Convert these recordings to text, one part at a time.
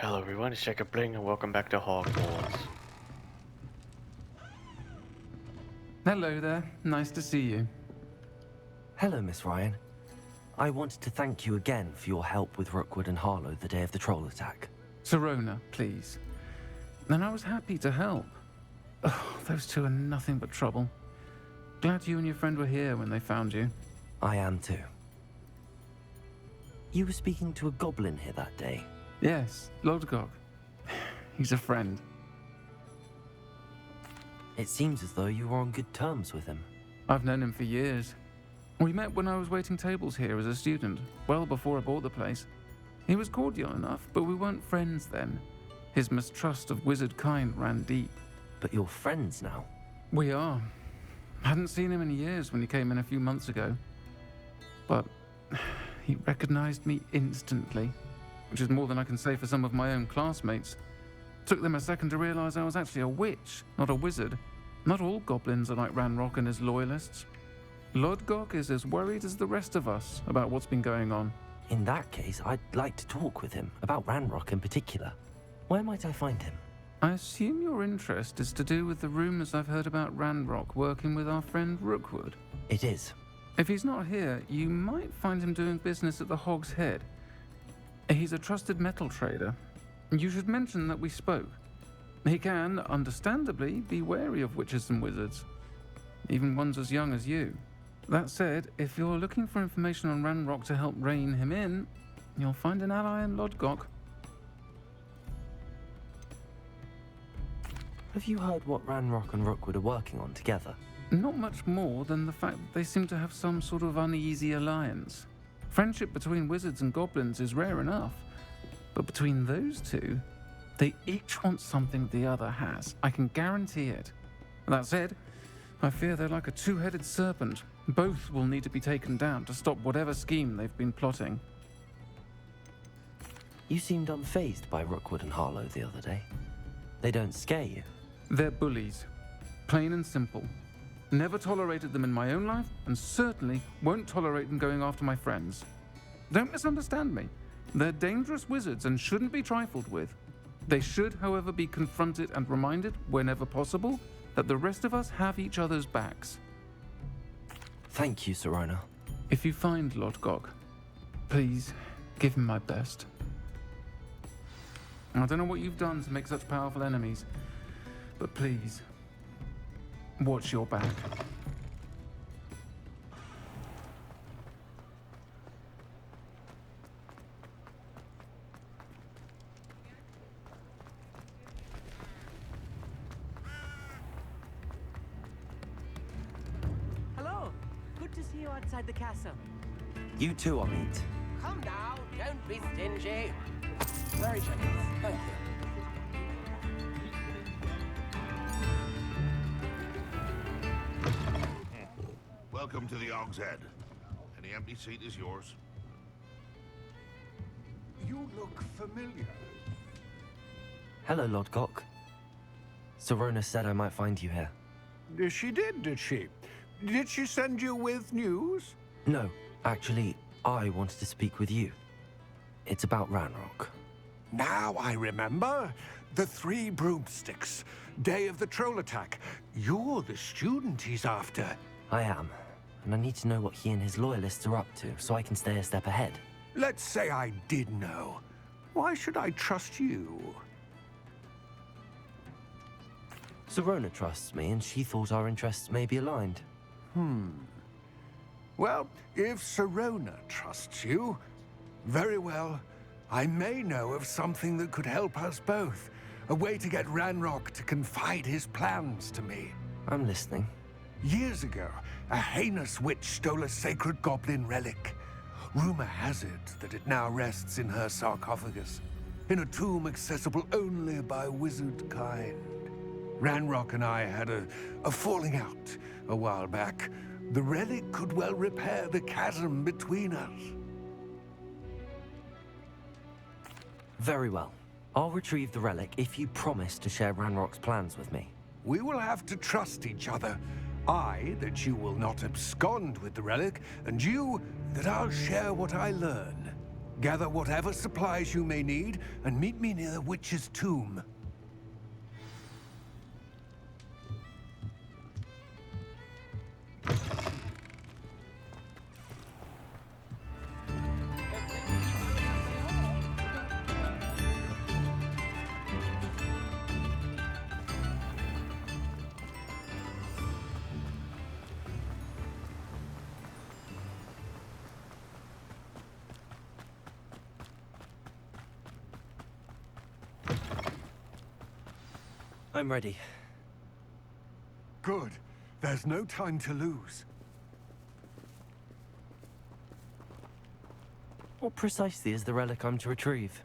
Hello everyone, it's Jacob Bling and welcome back to Hogwarts. Hello there, nice to see you. Hello, Miss Ryan. I wanted to thank you again for your help with Rookwood and Harlow the day of the troll attack. Sirona, please. And I was happy to help. Oh, those two are nothing but trouble. Glad you and your friend were here when they found you. I am too. You were speaking to a goblin here that day. Yes, Lodgok. He's a friend. It seems as though you were on good terms with him. I've known him for years. We met when I was waiting tables here as a student, well before I bought the place. He was cordial enough, but we weren't friends then. His mistrust of wizard kind ran deep. But you're friends now. We are. Hadn't seen him in years when he came in a few months ago. But he recognized me instantly, which is more than I can say for some of my own classmates. Took them a second to realize I was actually a witch, not a wizard. Not all goblins are like Ranrock and his loyalists. Lodgok is as worried as the rest of us about what's been going on. In that case, I'd like to talk with him, about Ranrock in particular. Where might I find him? I assume your interest is to do with the rumors I've heard about Ranrock working with our friend Rookwood. It is. If he's not here, you might find him doing business at the Hog's Head. He's a trusted metal trader. You should mention that we spoke. He can, understandably, be wary of witches and wizards, even ones as young as you. That said, if you're looking for information on Ranrock to help rein him in, you'll find an ally in Lodgok. Have you heard what Ranrock and Rookwood are working on together? Not much more than the fact that they seem to have some sort of uneasy alliance. Friendship between wizards and goblins is rare enough, but between those two, they each want something the other has. I can guarantee it. That said, I fear they're like a two-headed serpent. Both will need to be taken down to stop whatever scheme they've been plotting. You seemed unfazed by Rookwood and Harlow the other day. They don't scare you. They're bullies. Plain and simple. Never tolerated them in my own life, and certainly won't tolerate them going after my friends. Don't misunderstand me. They're dangerous wizards and shouldn't be trifled with. They should, however, be confronted and reminded, whenever possible, that the rest of us have each other's backs. Thank you, Sirona. If you find Lodgok, please give him my best. I don't know what you've done to make such powerful enemies, but please, watch your back. Hello. Good to see you outside the castle. You too, Amit. Come now, don't be stingy. Very generous. Thank you. Welcome to the Hog's Head. Any empty seat is yours. You look familiar. Hello, Lodgok. Sirona said I might find you here. She did she? Did she send you with news? No, actually, I wanted to speak with you. It's about Ranrock. Now I remember. The Three Broomsticks. Day of the troll attack. You're the student he's after. I am, and I need to know what he and his loyalists are up to so I can stay a step ahead. Let's say I did know. Why should I trust you? Sirona trusts me, and she thought our interests may be aligned. Well, if Sirona trusts you, very well. I may know of something that could help us both. A way to get Ranrock to confide his plans to me. I'm listening. Years ago, a heinous witch stole a sacred goblin relic. Rumor has it that it now rests in her sarcophagus, in a tomb accessible only by wizard kind. Ranrock and I had a falling out a while back. The relic could well repair the chasm between us. Very well. I'll retrieve the relic if you promise to share Ranrock's plans with me. We will have to trust each other. I, that you will not abscond with the relic, and you, that I'll share what I learn. Gather whatever supplies you may need, and meet me near the witch's tomb. I'm ready. Good. There's no time to lose. What precisely is the relic I'm to retrieve?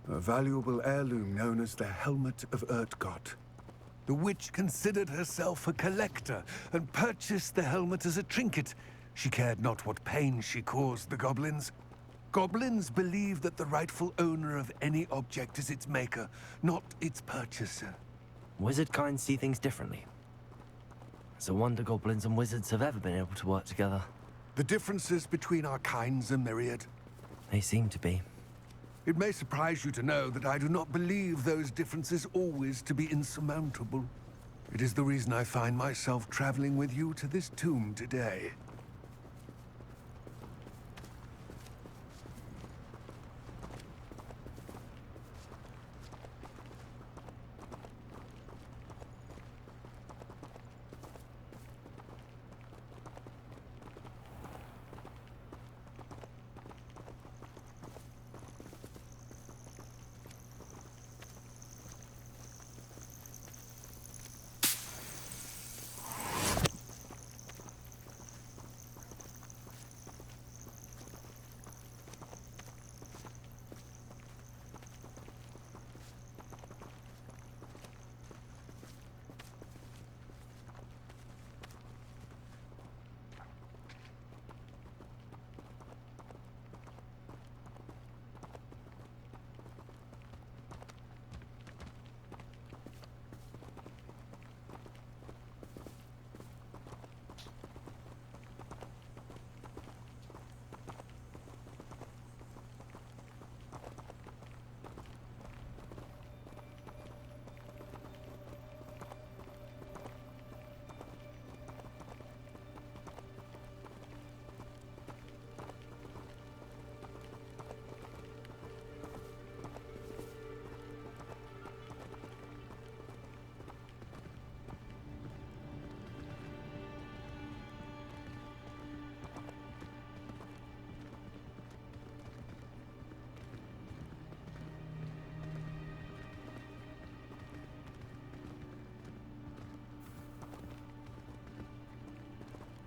A valuable heirloom known as the Helmet of Urtkot. The witch considered herself a collector and purchased the helmet as a trinket. She cared not what pain she caused the goblins. Goblins believe that the rightful owner of any object is its maker, not its purchaser. Wizard kind see things differently. It's a wonder goblins and wizards have ever been able to work together. The differences between our kinds are myriad. They seem to be. It may surprise you to know that I do not believe those differences always to be insurmountable. It is the reason I find myself traveling with you to this tomb today.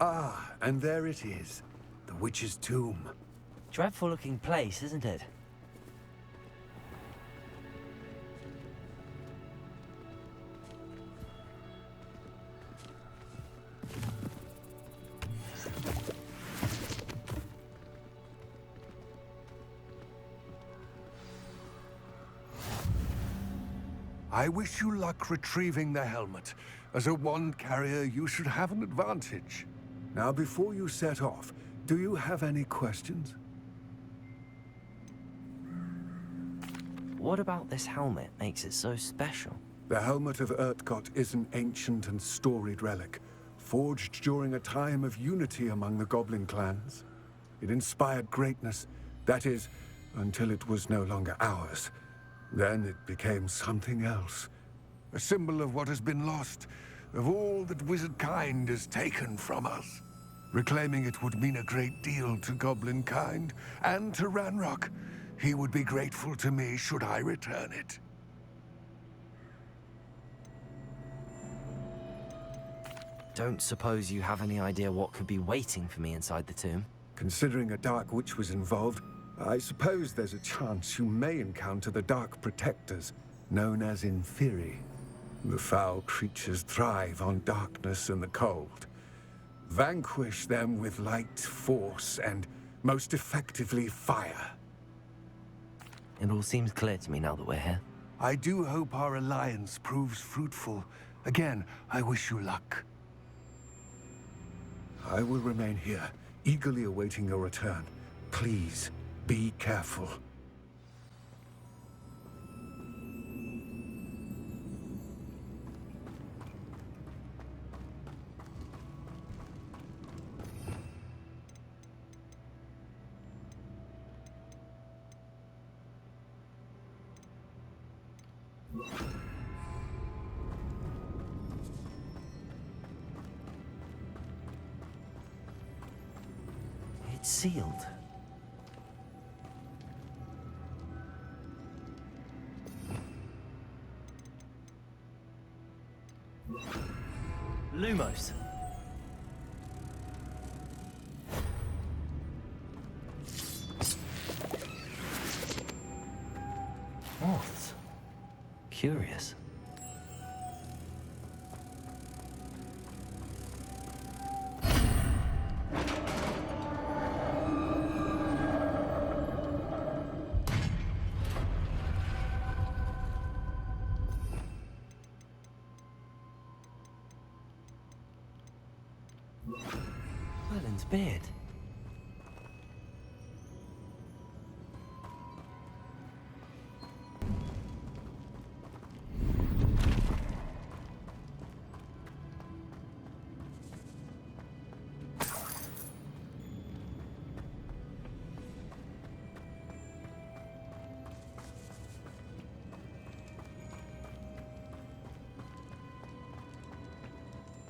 Ah, and there it is. The witch's tomb. Dreadful looking place, isn't it? I wish you luck retrieving the helmet. As a wand carrier, you should have an advantage. Now, before you set off, do you have any questions? What about this helmet makes it so special? The Helmet of Urtkot is an ancient and storied relic, forged during a time of unity among the goblin clans. It inspired greatness, that is, until it was no longer ours. Then it became something else. A symbol of what has been lost, of all that wizard kind has taken from us. Reclaiming it would mean a great deal to goblin kind, and to Ranrock. He would be grateful to me should I return it. Don't suppose you have any idea what could be waiting for me inside the tomb? Considering a Dark Witch was involved, I suppose there's a chance you may encounter the Dark Protectors, known as Inferi. The foul creatures thrive on darkness and the cold. Vanquish them with light, force, and most effectively fire. It all seems clear to me now that we're here. I do hope our alliance proves fruitful. Again, I wish you luck. I will remain here, eagerly awaiting your return. Please, Be careful. It's sealed. Lumos. Moths. Curious. Merlin's beard.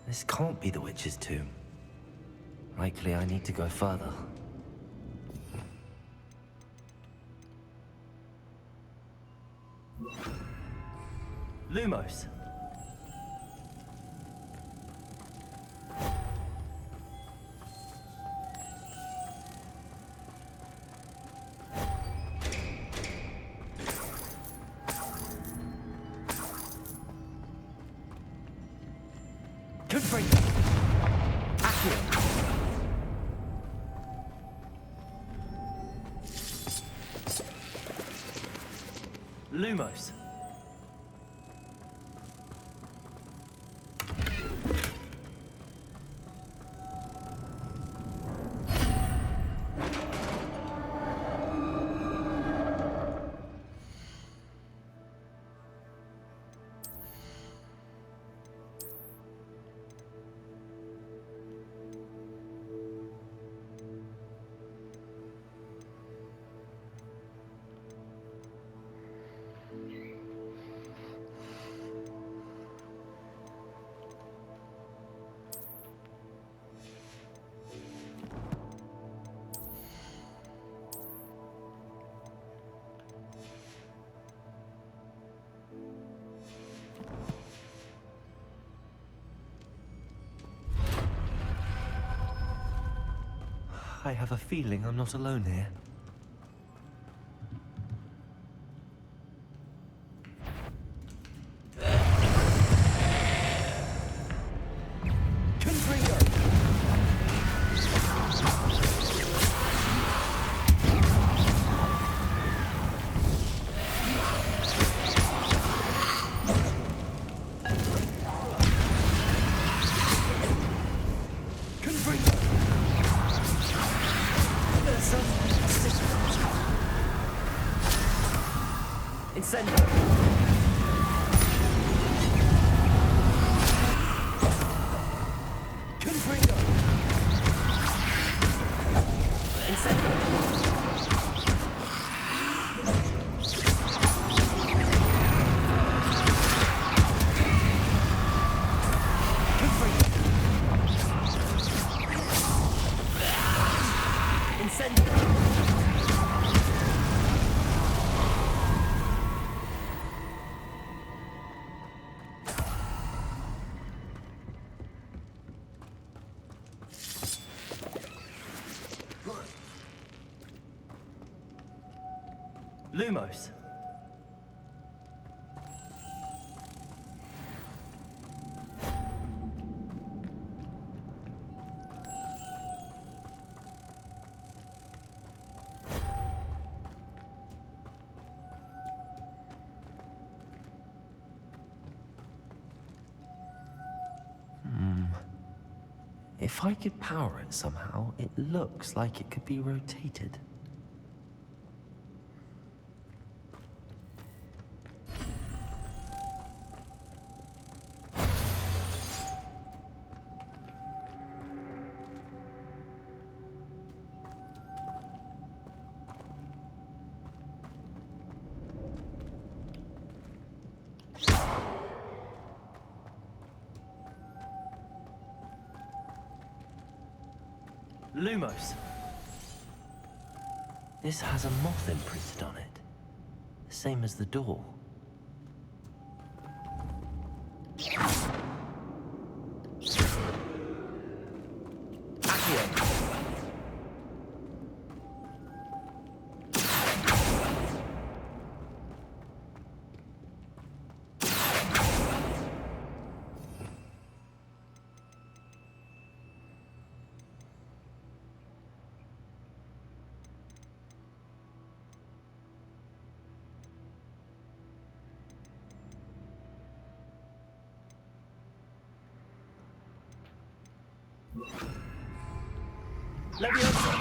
This can't be the witch's tomb. Likely I need to go further. Lumos. Confringo. Accio. Lumos. I have a feeling I'm not alone here. Incendio. Confringo. Incendio. Confringo. Incendio. Lumos. If I could power it somehow, it looks like it could be rotated. Lumos. This has a moth imprinted on it. The same as the door. Accio. Leviosa.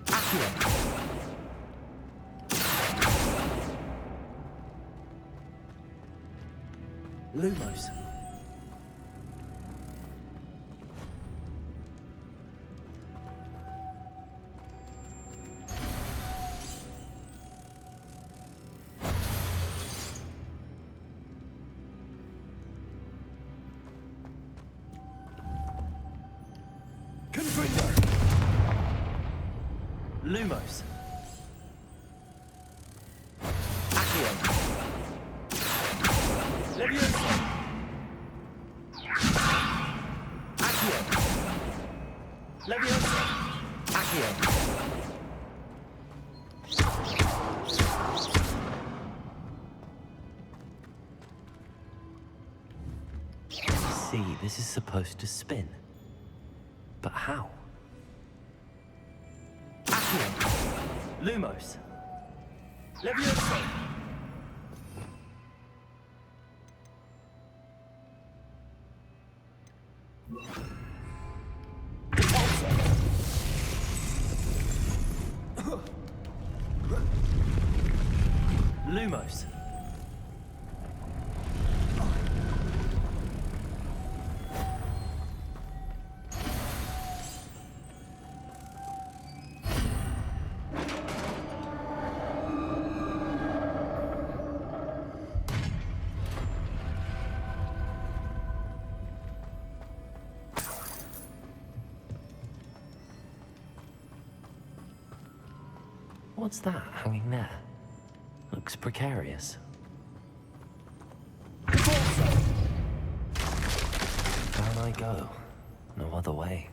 Accio. Lumos. Lumos. Accio. Leviosa. Accio. Leviosa. Accio. See, this is supposed to spin. But how? Accio. Lumos. Leviosa. Lumos. What's that hanging there? Looks precarious. Down I go. No other way.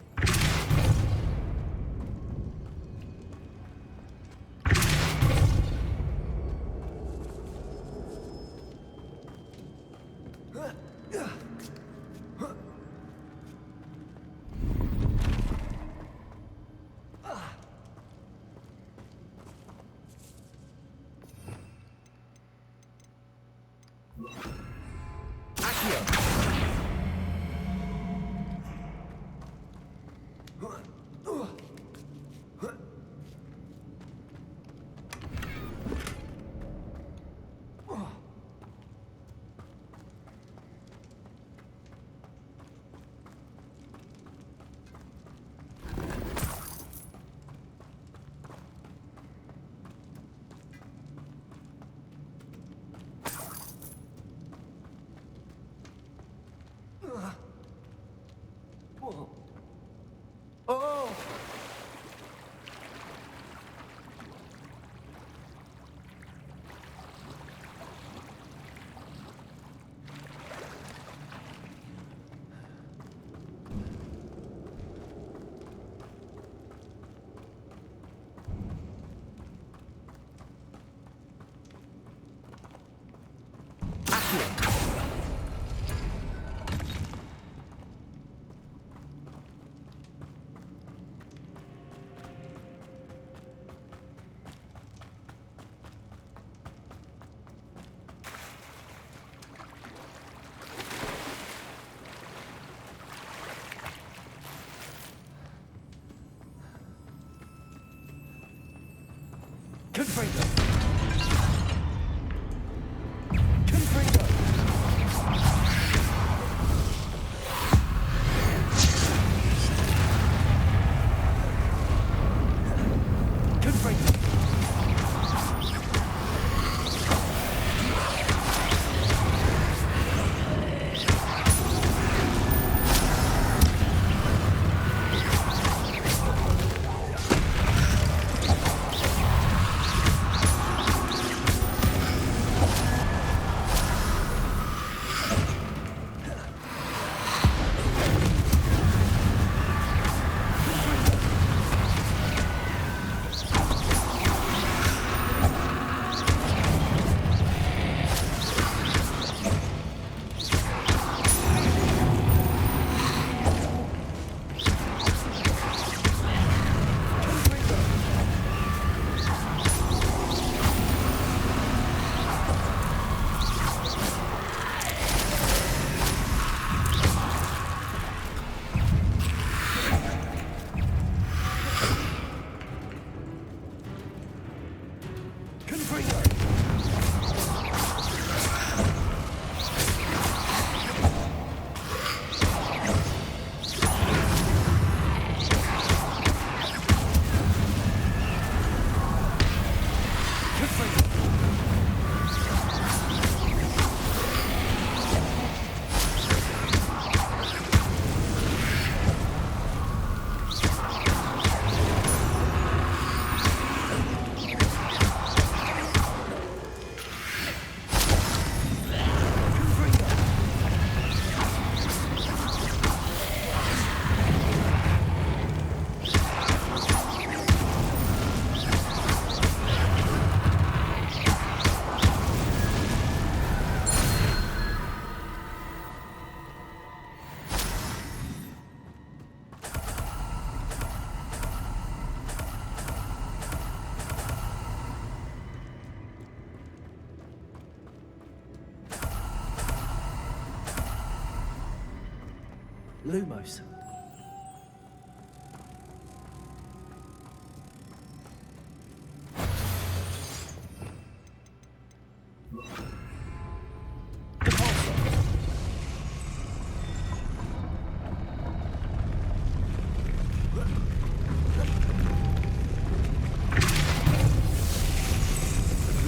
Lumos.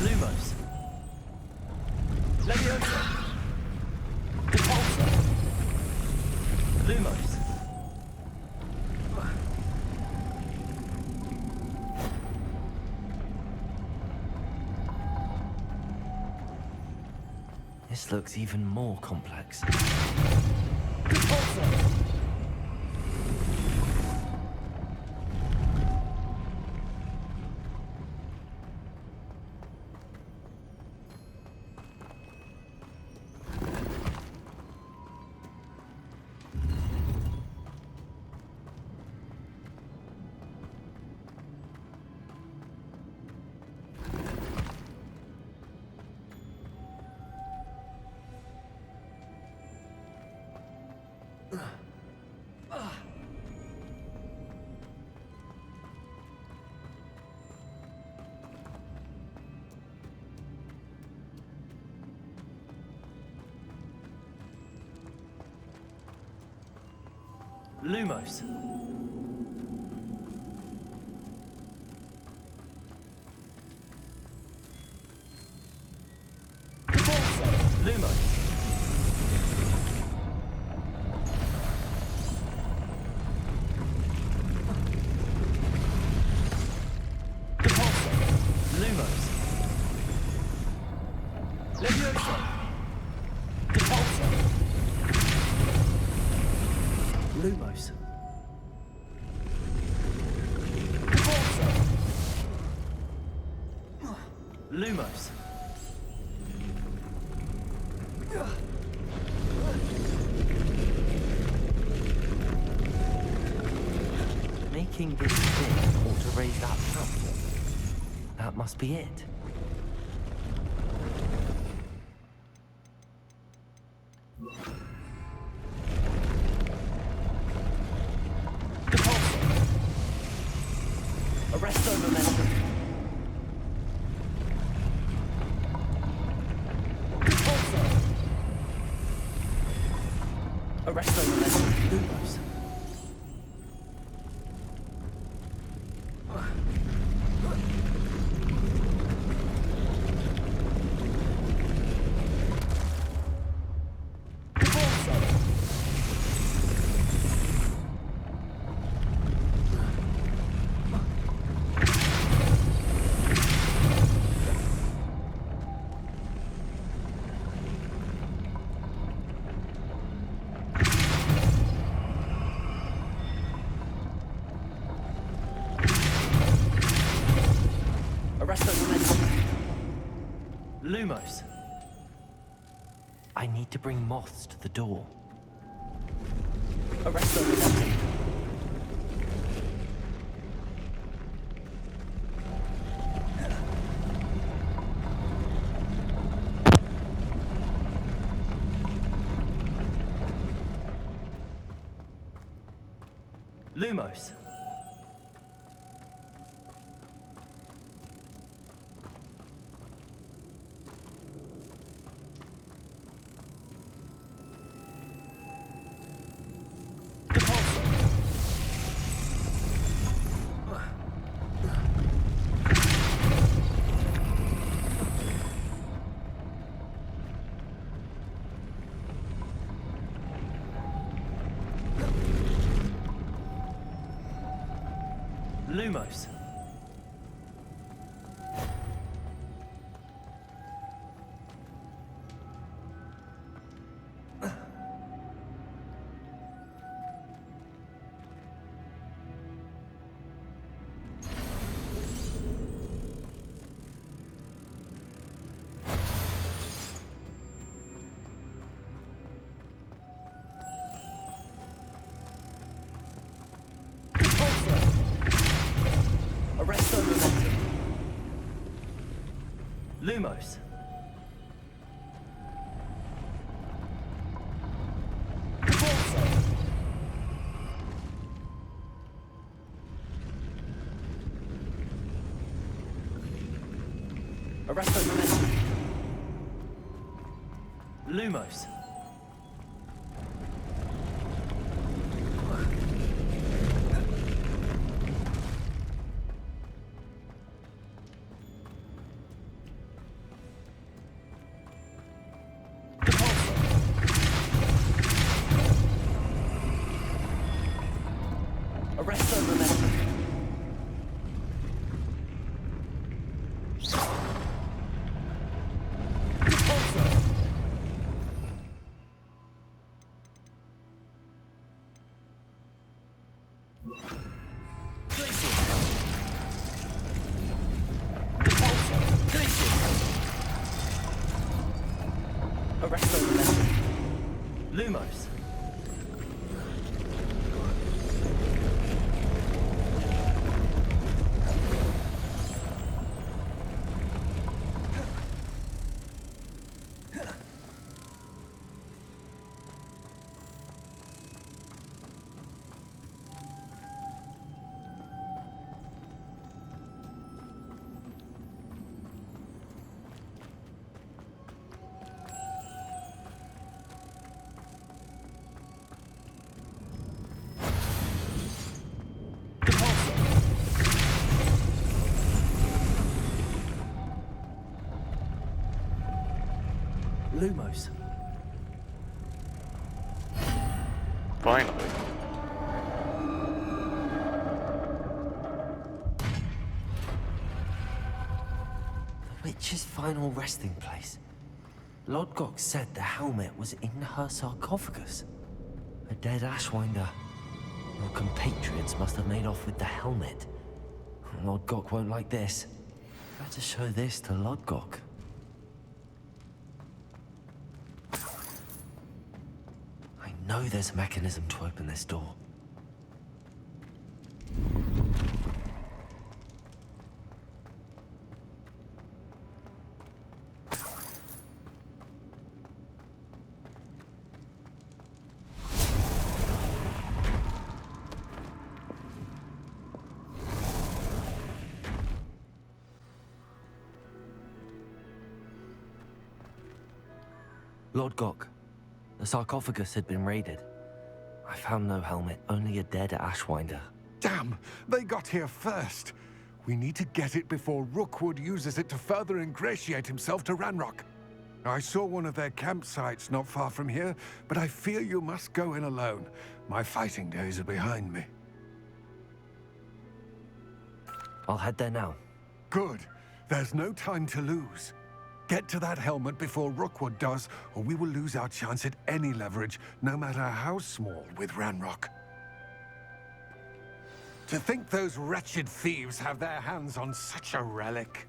Lumos. Leviosa. Repulsor. Lumos. This looks even more complex. Repulsor. Lumos. Lumos. Lumos. Leviosa. Repulsor. Lumos. Repulsor. Lumos. Making this thing ought to raise that platform. That must be it. Arresto momentum. Repulsor. Arresto momentum. Lumos. Lumos. I need to bring moths to the door. Arresto momentum. Lumos. Lumos. Arresto momentum. Lumos. Repulsor. Arresto momentum. Lumos. Arresto momentum. Arresto momentum. Lumos. Lumos. Finally. The witch's final resting place. Lodgok said the helmet was in her sarcophagus. A dead Ashwinder. Your compatriots must have made off with the helmet. Lodgok won't like this. Better show this to Lodgok. I know there's a mechanism to open this door. Lodgok, the sarcophagus had been raided. I found no helmet, only a dead Ashwinder. Damn! They got here first. We need to get it before Rookwood uses it to further ingratiate himself to Ranrock. I saw one of their campsites not far from here, but I fear you must go in alone. My fighting days are behind me. I'll head there now. Good. There's no time to lose. Get to that helmet before Rookwood does, or we will lose our chance at any leverage, no matter how small, with Ranrock. To think those wretched thieves have their hands on such a relic.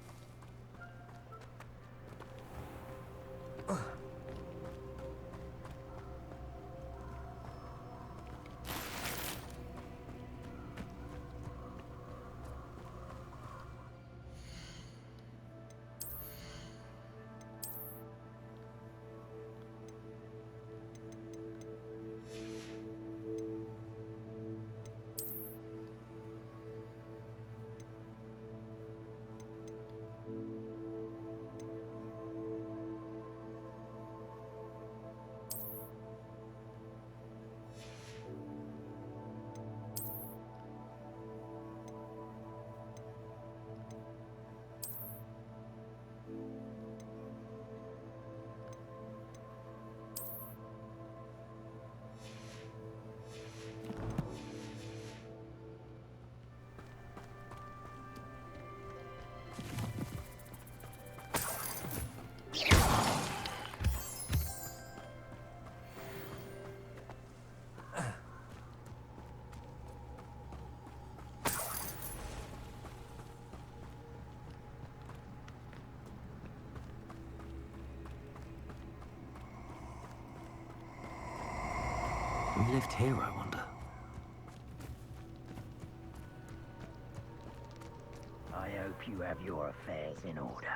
Who lived here, I wonder? I hope you have your affairs in order.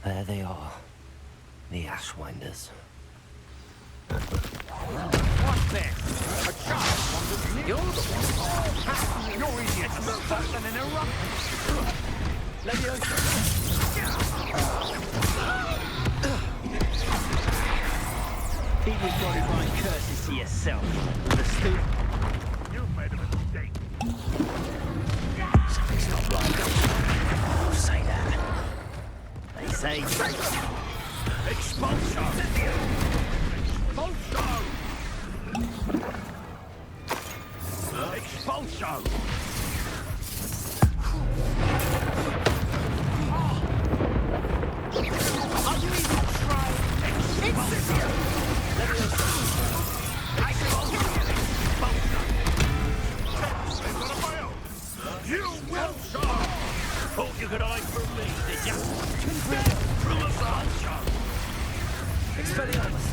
There they are. The Ashwinders. What's this? A child wanders near. You're the one. You're idiots. It's not better than an eruption. Leviosa. Keep your body curses to yourself. Understood? You've made a mistake. Something's not right. Don't say that. They say... Expulso! Expulso! Expulso! Are you even trying? Expulso! You will show! Thought you could hide from me, did ya? Through a vulture! Expelliarmus!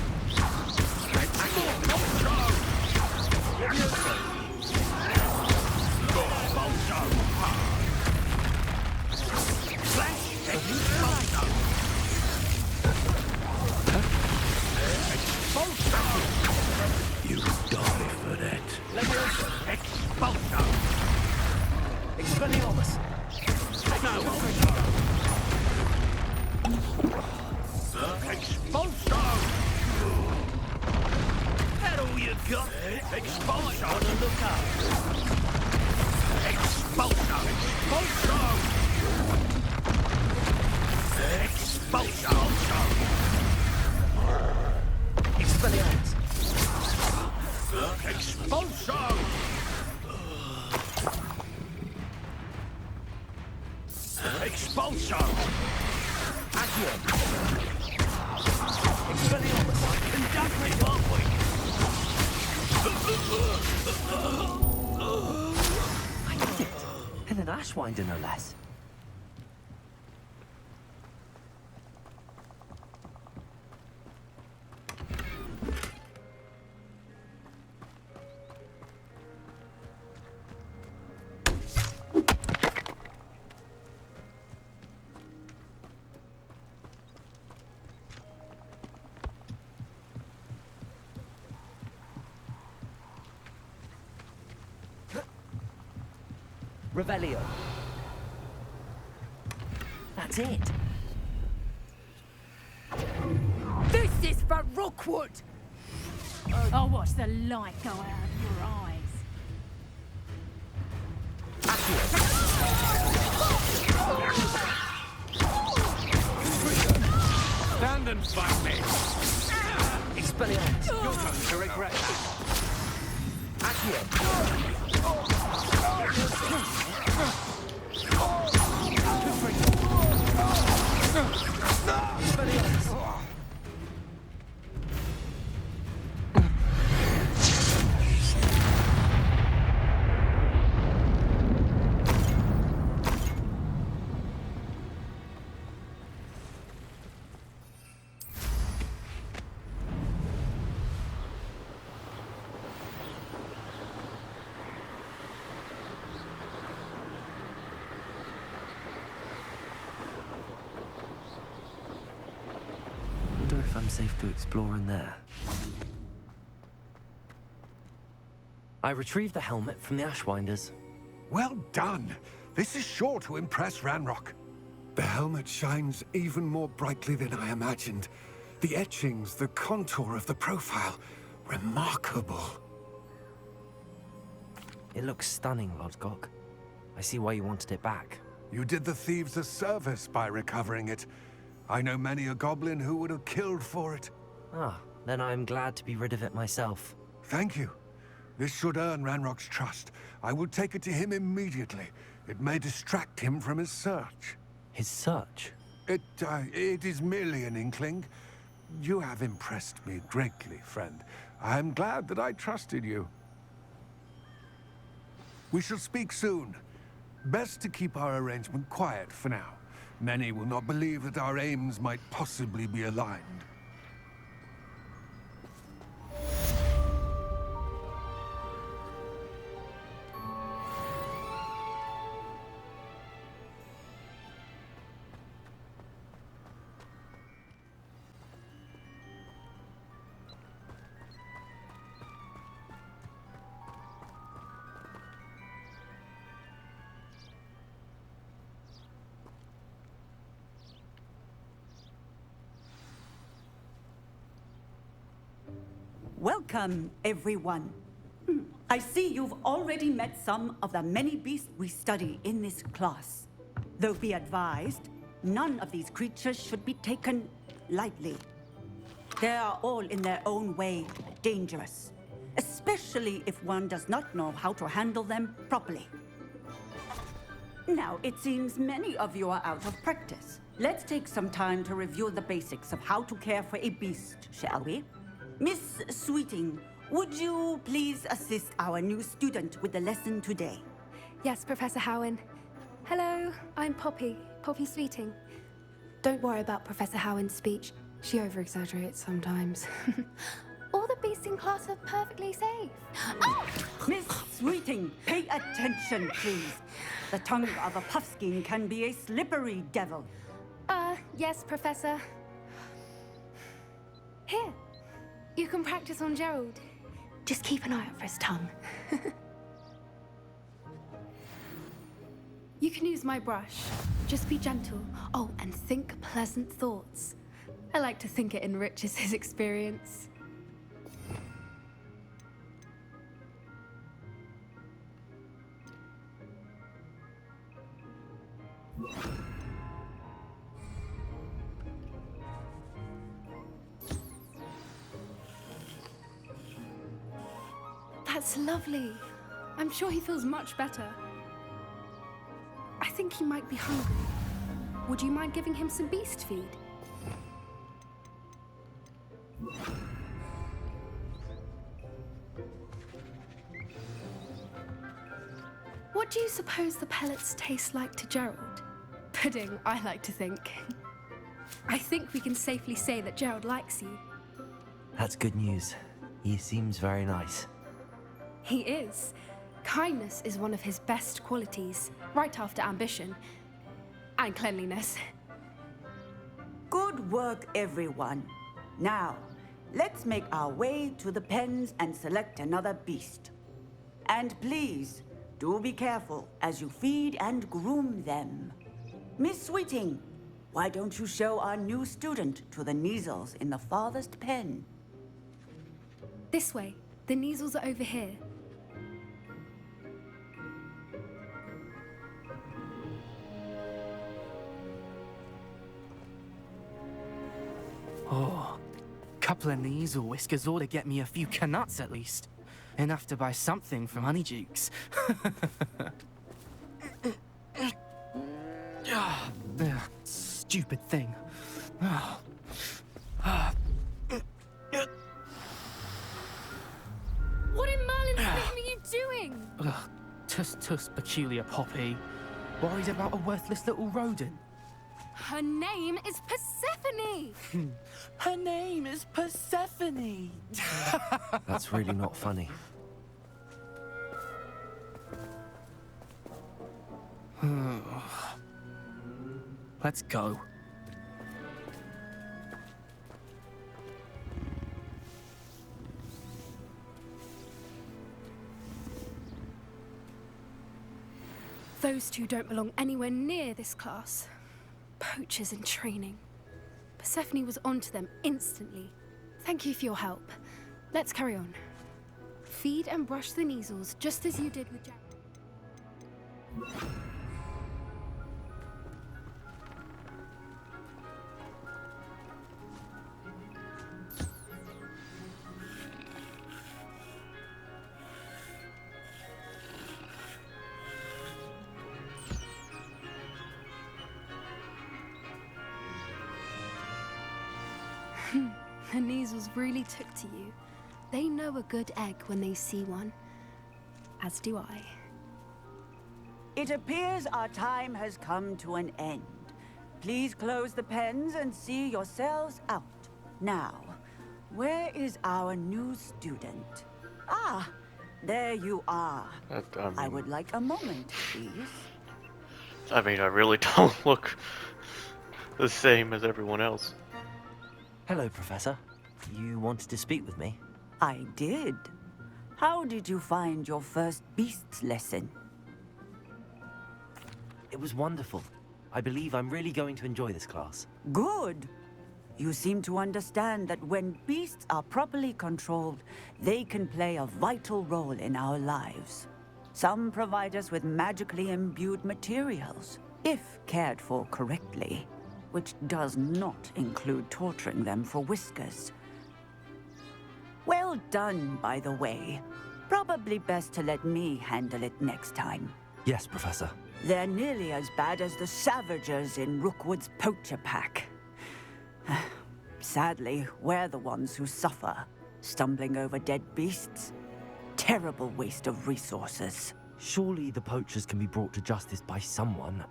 You die for that. Expulso! Expelliarmus! Expulso! That all you got? Expulso! On the lookout! Expulso! Expulso! Expulso! Expelliarmus! Expulso! Expulso! Accio! Expelliarmus! Conduct me, won't we? I did it! And an Ashwinder, no less. Revelio. That's it. This is for Rookwood! I'll watch the light go out of your eyes. Stand and fight me. Expelliarmus! You're going to regret that. Accio! Expelliarmus! Wonder if I'm safe to explore in there. I retrieved the helmet from the Ashwinders. Well done. This is sure to impress Ranrock. The helmet shines even more brightly than I imagined. The etchings, the contour of the profile. Remarkable. It looks stunning, Lodgok. I see why you wanted it back. You did the thieves a service by recovering it. I know many a goblin who would have killed for it. Ah, then I'm glad to be rid of it myself. Thank you. This should earn Ranrock's trust. I will take it to him immediately. It may distract him from his search. His search? It is merely an inkling. You have impressed me greatly, friend. I am glad that I trusted you. We shall speak soon. Best to keep our arrangement quiet for now. Many will not believe that our aims might possibly be aligned. Welcome, everyone. I see you've already met some of the many beasts we study in this class. Though be advised, none of these creatures should be taken lightly. They are all in their own way dangerous, especially if one does not know how to handle them properly. Now, it seems many of you are out of practice. Let's take some time to review the basics of how to care for a beast, shall we? Miss Sweeting, would you please assist our new student with the lesson today? Yes, Professor Howen. Hello, I'm Poppy Sweeting. Don't worry about Professor Howen's speech. She over-exaggerates sometimes. All the beasts in class are perfectly safe. Oh! Miss Sweeting, pay attention, please. The tongue of a puffskein can be a slippery devil. Yes, Professor. Here, you can practice on Gerald. Just keep an eye out for his tongue. You can use my brush. Just be gentle. Oh, and think pleasant thoughts. I like to think it enriches his experience. That's lovely. I'm sure he feels much better. I think he might be hungry. Would you mind giving him some beast feed? What do you suppose the pellets taste like to Gerald? Pudding, I like to think. I think we can safely say that Gerald likes you. That's good news. He seems very nice. He is. Kindness is one of his best qualities, right after ambition. And cleanliness. Good work, everyone. Now, let's make our way to the pens and select another beast. And please, do be careful as you feed and groom them. Miss Sweeting, why don't you show our new student to the Neasels in the farthest pen? This way. The Neasels are over here. Oh, couple of Neasel whiskers ought to get me a few canuts at least. Enough to buy something from Honeydukes. Stupid thing. What in Merlin's name are you doing? Tuss, peculiar Poppy. Worried about a worthless little rodent. Her name is Persephone! Her name is Persephone! That's really not funny. Let's go. Those two don't belong anywhere near this class. Poachers in training. Persephone was onto them instantly. Thank you for your help. Let's carry on. Feed and brush the Neasels just as you did with Jack. The Neasels really took to you. They know a good egg when they see one. As do I. It appears our time has come to an end. Please close the pens and see yourselves out. Now, where is our new student? Ah, there you are. I would like a moment, please. I mean, I really don't look the same as everyone else. Hello, Professor. You wanted to speak with me? I did. How did you find your first beasts lesson? It was wonderful. I believe I'm really going to enjoy this class. Good. You seem to understand that when beasts are properly controlled, they can play a vital role in our lives. Some provide us with magically imbued materials, if cared for correctly, which does not include torturing them for whiskers. Well done, by the way. Probably best to let me handle it next time. Yes, Professor. They're nearly as bad as the Savagers in Rookwood's poacher pack. Sadly, we're the ones who suffer, stumbling over dead beasts. Terrible waste of resources. Surely the poachers can be brought to justice by someone.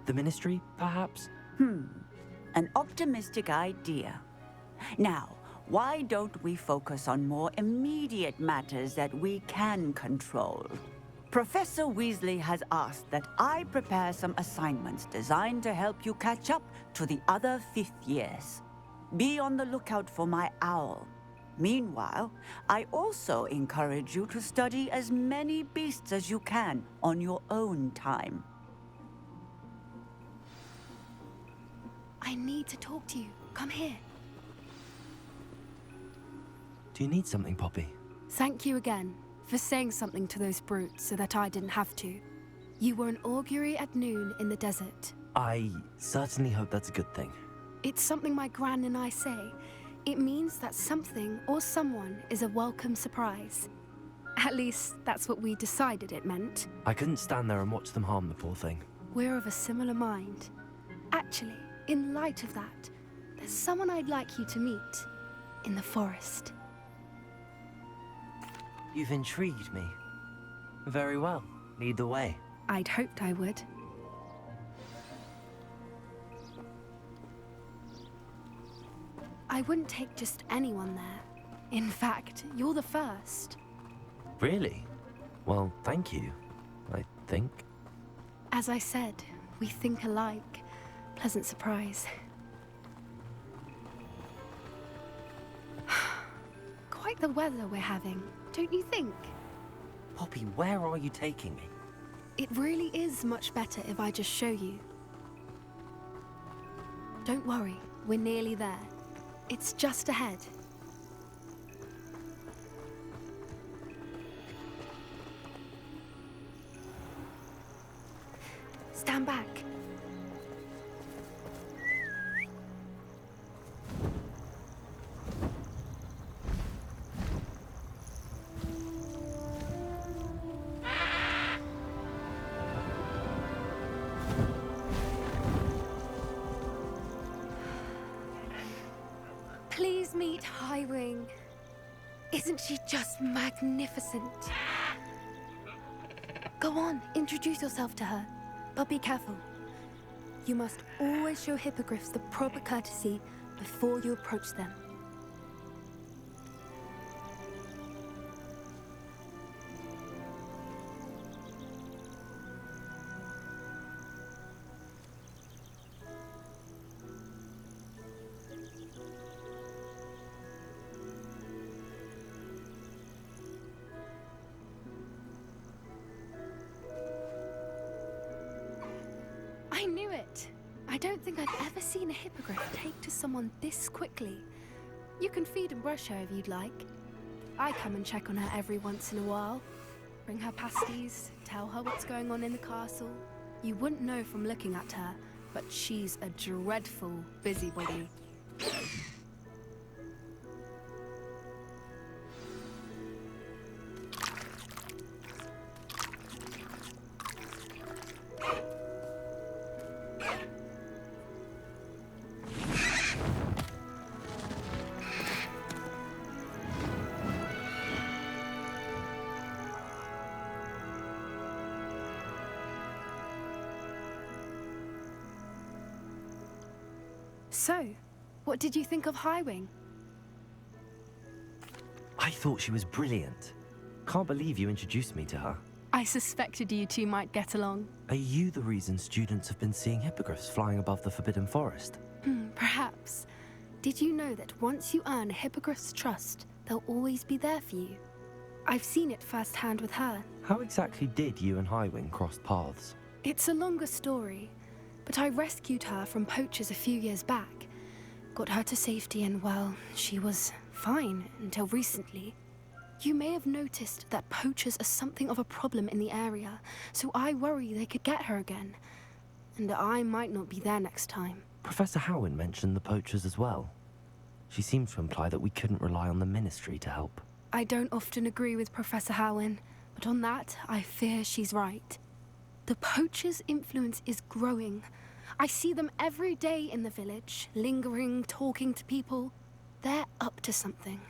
The Ministry, perhaps? An optimistic idea. Now, why don't we focus on more immediate matters that we can control? Professor Weasley has asked that I prepare some assignments designed to help you catch up to the other 5th years. Be on the lookout for my owl. Meanwhile, I also encourage you to study as many beasts as you can on your own time. I need to talk to you. Come here. Do you need something, Poppy? Thank you again for saying something to those brutes so that I didn't have to. You were an augury at noon in the desert. I certainly hope that's a good thing. It's something my gran and I say. It means that something or someone is a welcome surprise. At least, that's what we decided it meant. I couldn't stand there and watch them harm the poor thing. We're of a similar mind. Actually, in light of that, there's someone I'd like you to meet in the forest. You've intrigued me. Very well. Lead the way. I'd hoped I would. I wouldn't take just anyone there. In fact, you're the first. Really? Well, thank you, I think. As I said, we think alike. Pleasant surprise. Quite the weather we're having, don't you think? Poppy, where are you taking me? It really is much better if I just show you. Don't worry, we're nearly there. It's just ahead. Stand back. Please meet Highwing. Isn't she just magnificent? Go on, introduce yourself to her. But be careful. You must always show hippogriffs the proper courtesy before you approach them. I knew it! I don't think I've ever seen a hippogriff take to someone this quickly. You can feed and brush her if you'd like. I come and check on her every once in a while. Bring her pasties, tell her what's going on in the castle. You wouldn't know from looking at her, but she's a dreadful busybody. So, what did you think of Highwing? I thought she was brilliant. Can't believe you introduced me to her. I suspected you two might get along. Are you the reason students have been seeing hippogriffs flying above the Forbidden Forest? Perhaps. Did you know that once you earn a hippogriff's trust, they'll always be there for you? I've seen it firsthand with her. How exactly did you and Highwing cross paths? It's a longer story, but I rescued her from poachers a few years back. Got her to safety and, well, she was fine until recently. You may have noticed that poachers are something of a problem in the area, so I worry they could get her again. And I might not be there next time. Professor Howin mentioned the poachers as well. She seemed to imply that we couldn't rely on the Ministry to help. I don't often agree with Professor Howin, but on that, I fear she's right. The poachers' influence is growing. I see them every day in the village, lingering, talking to people. They're up to something.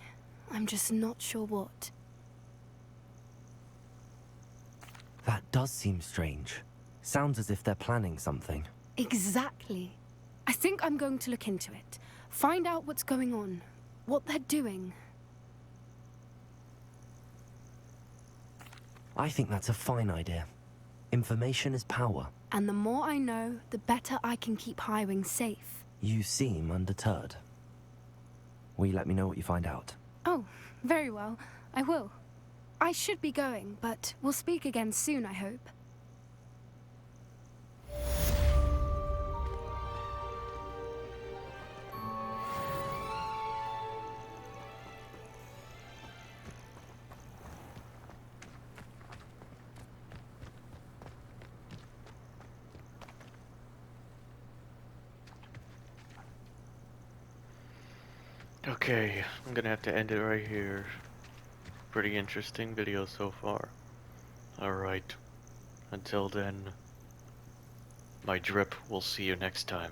I'm just not sure what. That does seem strange. Sounds as if they're planning something. Exactly. I think I'm going to look into it. Find out what's going on, what they're doing. I think that's a fine idea. Information is power. And the more I know, the better I can keep Highwing safe. You seem undeterred. Will you let me know what you find out? Oh, very well. I will. I should be going, but we'll speak again soon, I hope. Okay, I'm gonna have to end it right here. Pretty interesting video so far. Alright. Until then, my drip, we'll see you next time.